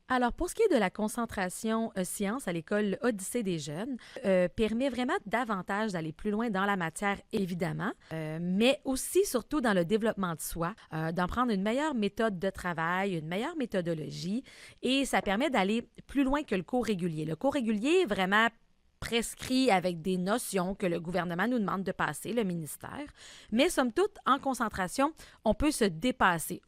Alors, pour ce qui est de la concentration sciences à l'école Odyssée des jeunes, permet vraiment davantage d'aller plus loin dans la matière, évidemment, mais aussi, surtout, dans le développement de soi, d'en prendre une meilleure méthode de travail, une meilleure méthodologie, et ça permet d'aller plus loin que le cours régulier. Le cours régulier est vraiment prescrit avec des notions que le gouvernement nous demande de passer, le ministère, mais somme toute, en concentration, on peut se dépasser.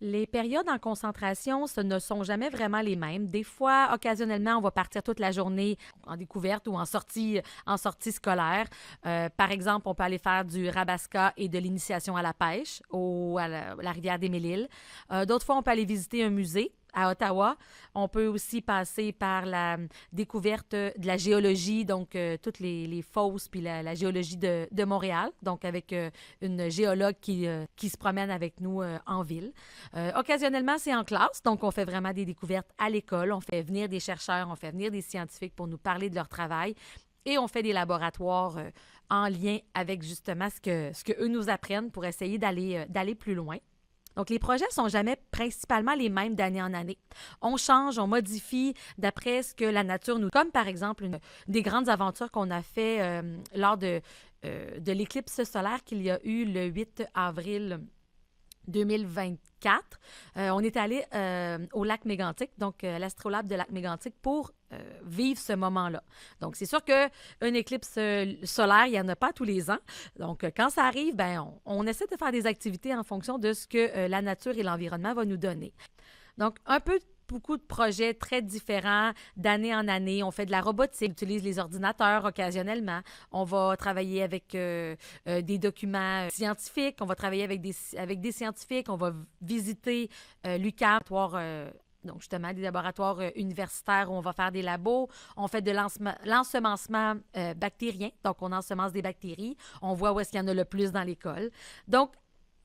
Les périodes en concentration, ce ne sont jamais vraiment les mêmes. Des fois, occasionnellement, on va partir toute la journée en découverte ou en sortie scolaire. Par exemple, on peut aller faire du rabasca et de l'initiation à la pêche à la rivière des Mille-Îles. D'autres fois, on peut aller visiter un musée à Ottawa. On peut aussi passer par la découverte de la géologie, donc toutes les fosses, puis la géologie de Montréal, donc avec une géologue qui se promène avec nous en ville. Occasionnellement, c'est en classe, donc on fait vraiment des découvertes à l'école. On fait venir des chercheurs, on fait venir des scientifiques pour nous parler de leur travail et on fait des laboratoires en lien avec justement ce que eux nous apprennent pour essayer d'aller plus loin. Donc, les projets sont jamais principalement les mêmes d'année en année. On change, on modifie d'après ce que la nature nous... Comme par exemple, des grandes aventures qu'on a fait lors de l'éclipse solaire qu'il y a eu le 8 avril 2024. On est allé au lac Mégantic, donc l'astrolabe de lac Mégantic, pour vivre ce moment-là. Donc, c'est sûr qu'une éclipse solaire, il n'y en a pas tous les ans. Donc, quand ça arrive, ben, on essaie de faire des activités en fonction de ce que la nature et l'environnement vont nous donner. Donc, un peu beaucoup de projets très différents d'année en année. On fait de la robotique, on utilise les ordinateurs occasionnellement. On va travailler avec des documents scientifiques. On va travailler avec des scientifiques. On va visiter l'UQAM, donc justement des laboratoires universitaires où on va faire des labos. On fait de l'ensemencement bactérien. Donc, on ensemence des bactéries. On voit où est-ce qu'il y en a le plus dans l'école. Donc,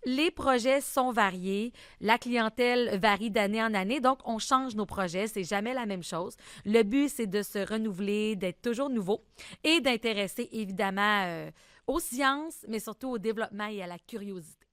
les projets sont variés, la clientèle varie d'année en année, donc on change nos projets, c'est jamais la même chose. Le but, c'est de se renouveler, d'être toujours nouveau et d'intéresser évidemment aux sciences, mais surtout au développement et à la curiosité.